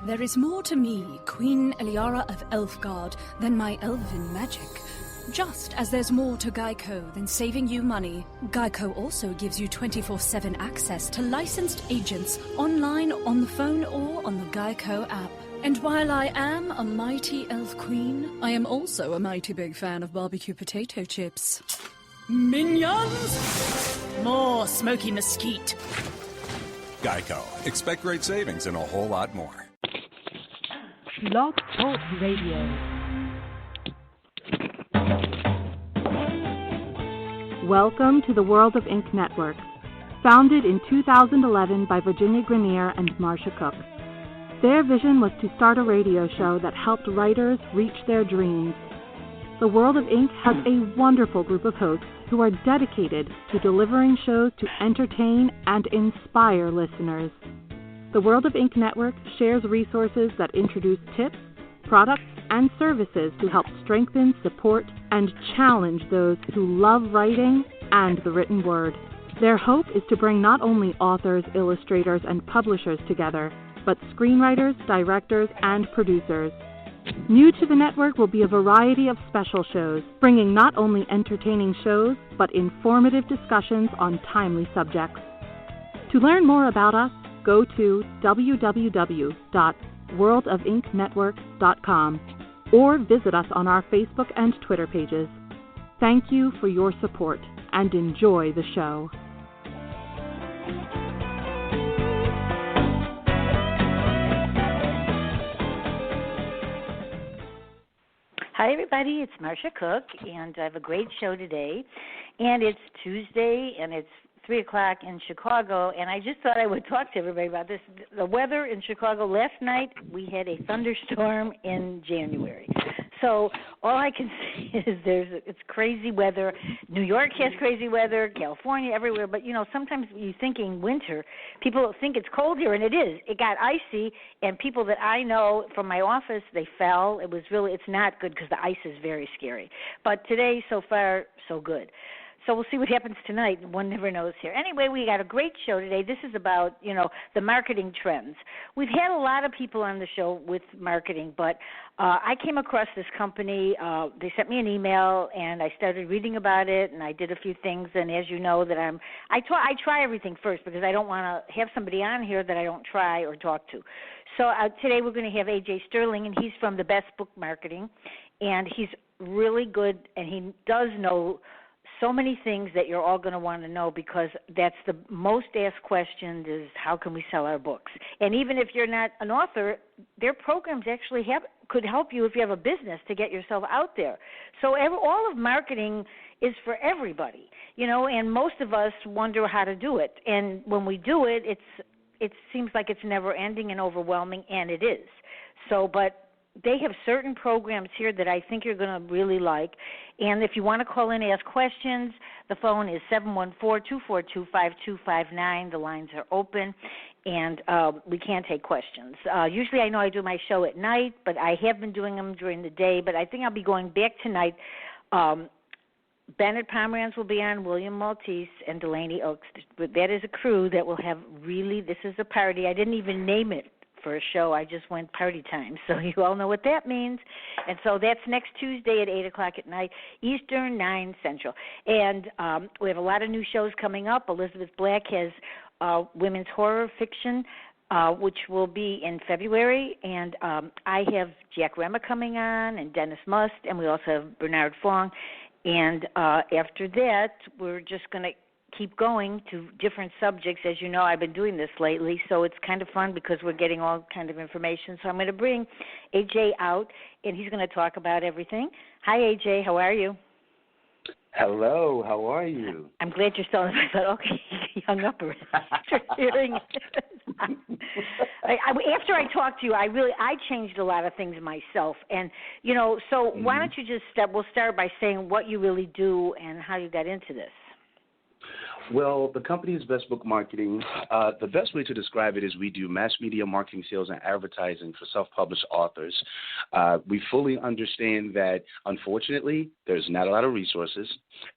There is more to me, Queen Eliara of Elfgard, than my elven magic. Just as there's more to Geico than saving you money, Geico also gives you 24/7 access to licensed agents online, on the phone, or on the Geico app. And while I am a mighty elf queen, I am also a mighty big fan of barbecue potato chips. Minions! More smoky mesquite. Geico. Expect great savings and a whole lot more. Blog Talk Radio. Welcome to the World of Ink Network, founded in 2011 by Virginia Grenier and Marcia Cook. Their vision was to start a radio show that helped writers reach their dreams. The World of Ink has a wonderful group of hosts who are dedicated to delivering shows to entertain and inspire listeners. The World of Ink Network shares resources that introduce tips, products, and services to help strengthen, support, and challenge those who love writing and the written word. Their hope is to bring not only authors, illustrators, and publishers together, but screenwriters, directors, and producers. New to the network will be a variety of special shows, bringing not only entertaining shows, but informative discussions on timely subjects. To learn more about us, go to www.worldofinknetwork.com or visit us on our Facebook and Twitter pages. Thank you for your support and enjoy the show. Hi, everybody. It's Marcia Cook, and I have a great show today. And it's Tuesday, and it's 3 o'clock in Chicago, and I just thought I would talk to everybody about this. The weather in Chicago, last night we had a thunderstorm in January. So all I can say is it's crazy weather. New York has crazy weather, California, everywhere. But, sometimes you're thinking winter, people think it's cold here, and it is. It got icy, and people that I know from my office, they fell. It's not good because the ice is very scary. But today, so far, so good. So we'll see what happens tonight. One never knows here. Anyway, we got a great show today. This is about, the marketing trends. We've had a lot of people on the show with marketing, but I came across this company. They sent me an email, and I started reading about it, and I did a few things. And as you know, I try everything first because I don't want to have somebody on here that I don't try or talk to. So today we're going to have AJ Sterling, and he's from the Best Book Marketing, and he's really good, and he does know so many things that you're all going to want to know because that's the most asked question is how can we sell our books? And even if you're not an author, their programs actually could help you if you have a business to get yourself out there. So all of marketing is for everybody, and most of us wonder how to do it. And when we do it, it seems like it's never ending and overwhelming, and it is. But they have certain programs here that I think you're going to really like. And if you want to call in and ask questions, the phone is 714-242-5259. The lines are open, and we can take questions. Usually I know I do my show at night, but I have been doing them during the day. But I think I'll be going back tonight. Bennett Pomeranz will be on, William Maltese, and Delaney Oaks. That is a crew that will have this is a party. I didn't even name it for a show. I just went party time, so you all know what that means. And so that's next Tuesday at 8 o'clock at night, Eastern, 9 Central. And we have a lot of new shows coming up. Elizabeth Black has women's horror fiction, which will be in February. And I have Jack Rema coming on and Dennis Must, and we also have Bernard Fong. And after that, we're just going to keep going to different subjects. As you know, I've been doing this lately, so it's kind of fun because we're getting all kind of information. So I'm going to bring AJ out, and he's going to talk about everything. Hi, AJ. How are you? Hello. How are you? I'm glad you're still. I thought, okay, he hung up already after hearing it. After I talked to you, I changed a lot of things myself. And, so why don't you we'll start by saying what you really do and how you got into this. Well, the company's Best Book Marketing, the best way to describe it is we do mass media marketing, sales, and advertising for self-published authors. We fully understand that, unfortunately, there's not a lot of resources.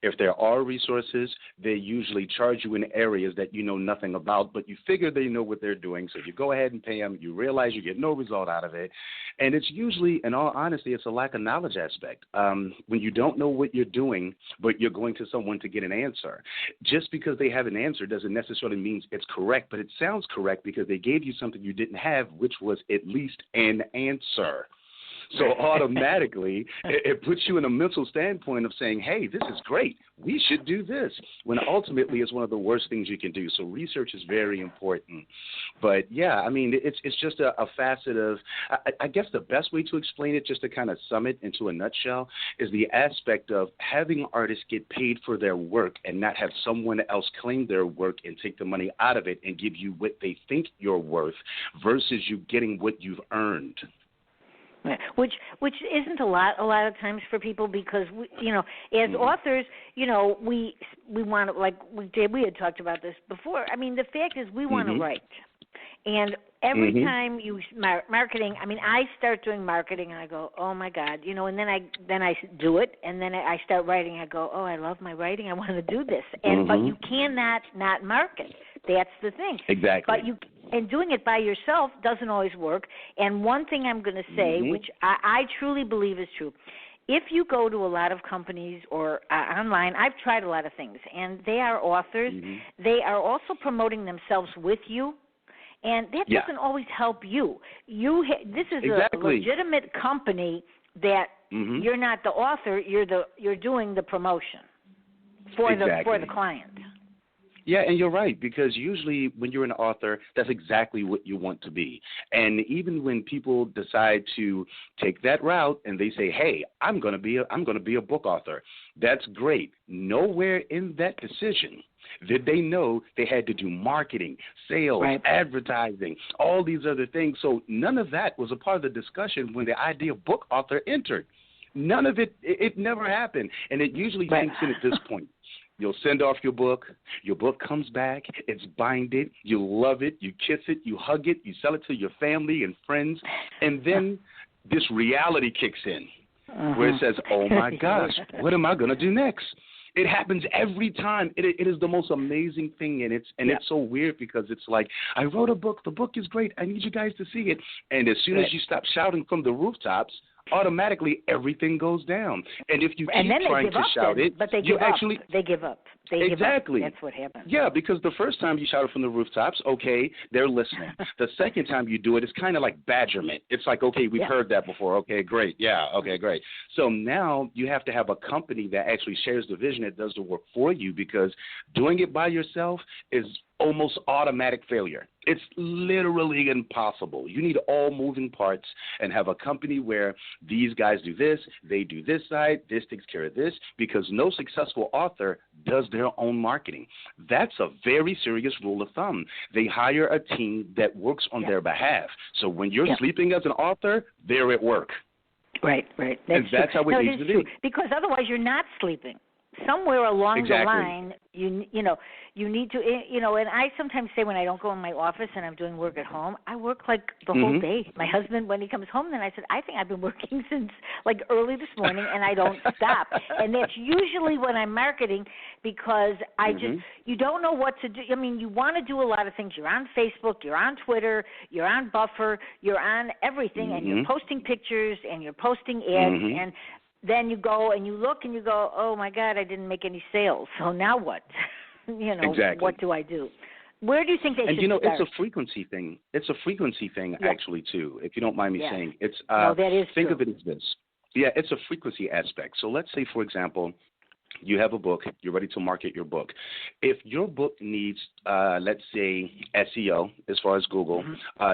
If there are resources, they usually charge you in areas that you know nothing about, but you figure they know what they're doing. So you go ahead and pay them. You realize you get no result out of it. And it's usually, in all honesty, it's a lack of knowledge aspect. When you don't know what you're doing, but you're going to someone to get an answer, just because they have an answer doesn't necessarily mean it's correct, but it sounds correct because they gave you something you didn't have, which was at least an answer. So automatically, it puts you in a mental standpoint of saying, hey, this is great. We should do this, when ultimately it's one of the worst things you can do. So research is very important. But, yeah, I mean, it's just a facet of, I guess the best way to explain it, just to kind of sum it into a nutshell, is the aspect of having artists get paid for their work and not have someone else claim their work and take the money out of it and give you what they think you're worth versus you getting what you've earned. Which isn't a lot of times for people, because as authors, we want to, like we had talked about this before. I mean, the fact is we want to write, and every time you marketing, I mean, I start doing marketing and I go, oh my God, and then I do it, and then I start writing. I go, oh, I love my writing. I want to do this, but you cannot not market. That's the thing. Exactly. And doing it by yourself doesn't always work. And one thing I'm going to say, which I truly believe is true, if you go to a lot of companies or online, I've tried a lot of things, and they are authors. They are also promoting themselves with you, and that doesn't always help you. This is a legitimate company that you're not the author. You're doing the promotion for the client. Yeah, and you're right, because usually when you're an author, that's exactly what you want to be. And even when people decide to take that route and they say, hey, I'm going to be a book author, that's great. Nowhere in that decision did they know they had to do marketing, sales, advertising, all these other things. So none of that was a part of the discussion when the idea of book author entered. None of it never happened. And it usually sinks in at this point. You'll send off your book comes back, it's binded, you love it, you kiss it, you hug it, you sell it to your family and friends, and then this reality kicks in where it says, oh my gosh, what am I going to do next? It happens every time. It is the most amazing thing, and it's so weird because it's like, I wrote a book, the book is great, I need you guys to see it, and as soon as you stop shouting from the rooftops, automatically everything goes down. And if you keep trying to shout it, but they give up. Exactly. That's what happens. Yeah, because the first time you shout it from the rooftops, okay, they're listening. The second time you do it, it's kind of like badgerment. It's like, okay, we've heard that before. Okay, great. Yeah, okay, great. So now you have to have a company that actually shares the vision, that does the work for you, because doing it by yourself is almost automatic failure. It's literally impossible. You need all moving parts and have a company where these guys do this, they do this side, this takes care of this, because no successful author does their own marketing. That's a very serious rule of thumb. They hire a team that works on their behalf. So when you're sleeping as an author, they're at work. Right. That's how it needs to be. Because otherwise you're not sleeping. Somewhere along the line, you need to, and I sometimes say when I don't go in my office and I'm doing work at home, I work like the whole day. My husband, when he comes home, then I said, I think I've been working since like early this morning and I don't stop. And that's usually when I'm marketing, because you don't know what to do. I mean, you want to do a lot of things. You're on Facebook, you're on Twitter, you're on Buffer, you're on everything, and you're posting pictures and you're posting ads, and then you go and you look and you go, oh, my God, I didn't make any sales. So now what? What do I do? Where do you think they should start? It's a frequency thing. It's a frequency thing, actually, too, if you don't mind me saying. It's that is think true. of it as this. Yeah, it's a frequency aspect. So let's say, for example, you have a book, you're ready to market your book. If your book needs, let's say, SEO as far as Google,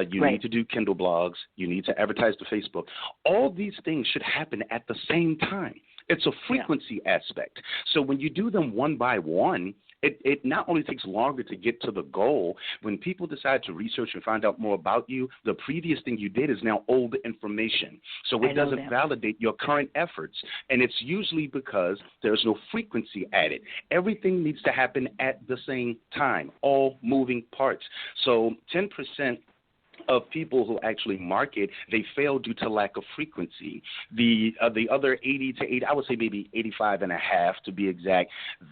you need to do Kindle blogs, you need to advertise to Facebook. All these things should happen at the same time. It's a frequency aspect. So when you do them one by one, it not only takes longer to get to the goal, when people decide to research and find out more about you, the previous thing you did is now old information. So it doesn't validate your current efforts. And it's usually because there's no frequency added. Everything needs to happen at the same time, all moving parts. So 10% of people who actually market, they fail due to lack of frequency. The other 80 to 80, I would say maybe 85 and a half to be exact,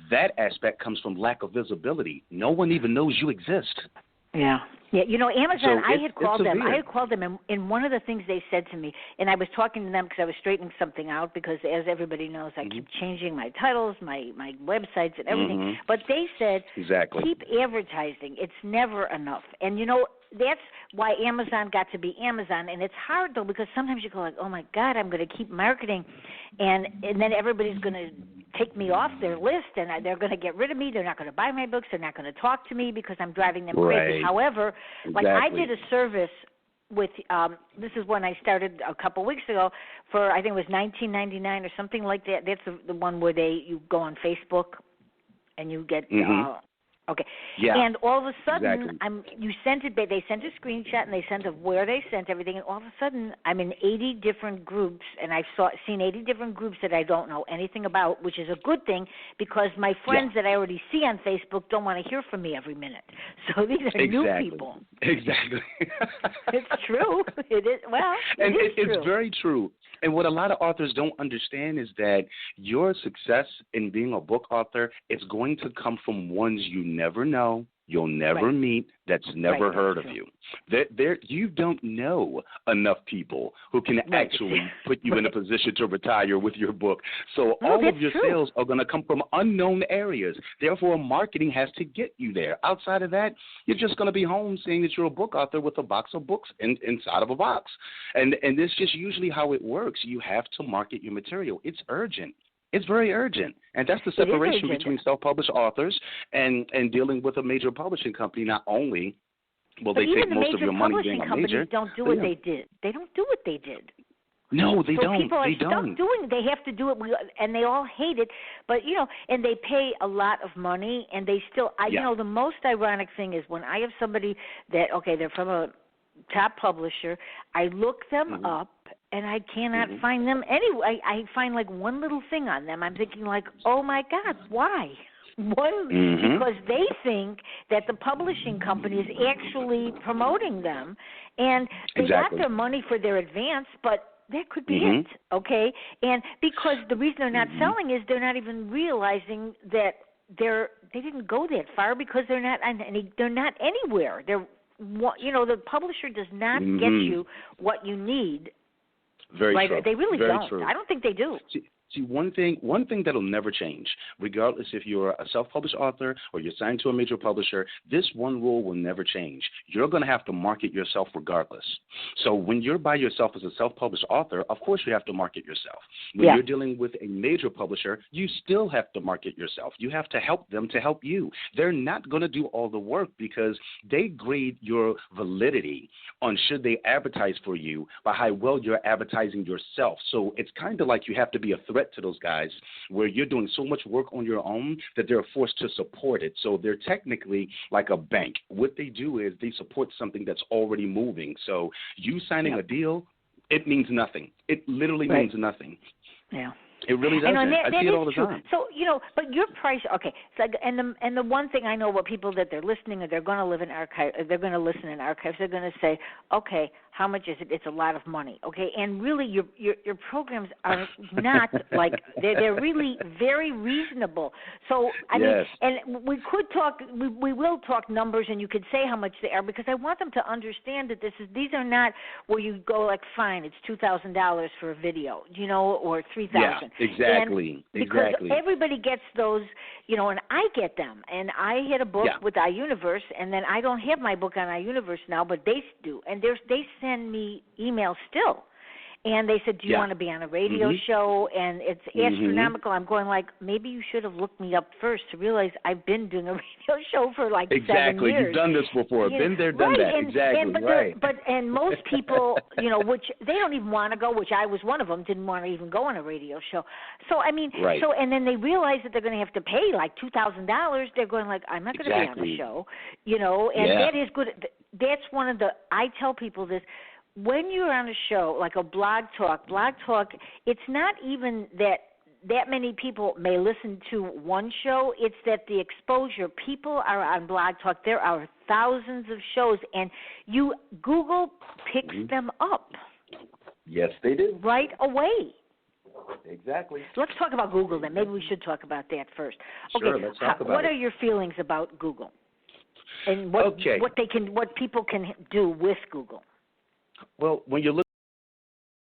that aspect comes from lack of visibility. No one even knows you exist. Yeah. Yeah, you know, Amazon, So I had called them. severe. I had called them, and one of the things they said to me, and I was talking to them because I was straightening something out because, as everybody knows, I keep changing my titles, my websites, and everything. But they said, keep advertising. It's never enough. And, you know, that's why Amazon got to be Amazon. And it's hard, though, because sometimes you go like, oh, my God, I'm going to keep marketing, and then everybody's going to take me off their list, and they're going to get rid of me. They're not going to buy my books. They're not going to talk to me because I'm driving them crazy. However, like I did a service with this is when I started a couple weeks ago for, I think it was $19.99 or something like that. That's the one where you go on Facebook and you get okay. Yeah. And all of a sudden, you sent it. They sent a screenshot and they sent of where they sent everything. And all of a sudden, I'm in 80 different groups, and I've seen 80 different groups that I don't know anything about, which is a good thing because my friends that I already see on Facebook don't want to hear from me every minute. So these are new people. Exactly. It's true. It is. Well, it's true. It's very true. And what a lot of authors don't understand is that your success in being a book author is going to come from ones you never know, you'll never meet, that's never heard of you. You don't know enough people who can actually put you in a position to retire with your book. So all of your sales are going to come from unknown areas. Therefore, marketing has to get you there. Outside of that, you're just going to be home saying that you're a book author with a box of books inside of a box. And it's just usually how it works. You have to market your material. It's urgent. It's very urgent, and that's the separation between self-published authors and dealing with a major publishing company. Not only will they take most of your money being a major, don't do what they did. They don't do what they did. No, they don't. People are stuck doing it. They have to do it, and they all hate it. But and they pay a lot of money, and they still. The most ironic thing is when I have somebody that they're from a top publisher. I look them up. And I cannot find them anyway. I find like one little thing on them. I'm thinking like, oh my God, why? Because they think that the publishing company is actually promoting them, and they got their money for their advance, but that could be it, okay? And because the reason they're not selling is they're not even realizing that they didn't go that far because they're not anywhere. The publisher does not get you what you need. Very true. They really Very don't. True. I don't think they do. See, one thing that'll never change, regardless if you're a self-published author or you're signed to a major publisher, this one rule will never change. You're going to have to market yourself regardless. So when you're by yourself as a self-published author, of course you have to market yourself. When you're dealing with a major publisher, you still have to market yourself. You have to help them to help you. They're not going to do all the work because they grade your validity on should they advertise for you by how well you're advertising yourself. So it's kind of like you have to be a threat to those guys where you're doing so much work on your own that they're forced to support it. So they're technically like a bank. What they do is they support something that's already moving. So you signing a deal, it means nothing. It literally means nothing. Yeah. It really doesn't. I see it all the time. So, but your price, so, and the one thing I know about people that they're listening or they're going to live in archive, they're going to listen in archives, they're going to say, okay, how much is it? It's a lot of money, okay? And really, your programs are not like they're really very reasonable. So I mean, and we could talk, we will talk numbers, and you could say how much they are because I want them to understand that these are not where you go like, fine, it's $2,000 for a video, or $3,000. Yeah, exactly. Because everybody gets those, and I get them. And I had a book with iUniverse, and then I don't have my book on iUniverse now, but they do, and they send me emails still. And they said, do you want to be on a radio show? And it's astronomical. I'm going like, maybe you should have looked me up first to realize I've been doing a radio show for like 7 years. Exactly. You've done this before. Been there, done that. Exactly. And most people, which they don't even want to go, which I was one of them, didn't want to even go on a radio show. So, I mean, and then they realize that they're going to have to pay like $2,000. They're going like, I'm not going to be on the show, and that is good. That's one of the, I tell people this, when you're on a show like a blog talk, it's not even that many people may listen to one show. It's that the exposure, people are on Blog Talk. There are thousands of shows, and Google picks them up. Yes, they do. Right away. Exactly. Let's talk about Google then. Maybe we should talk about that first. Sure, let's talk about what are your feelings about Google? And what people can do with Google? Well, when you're looking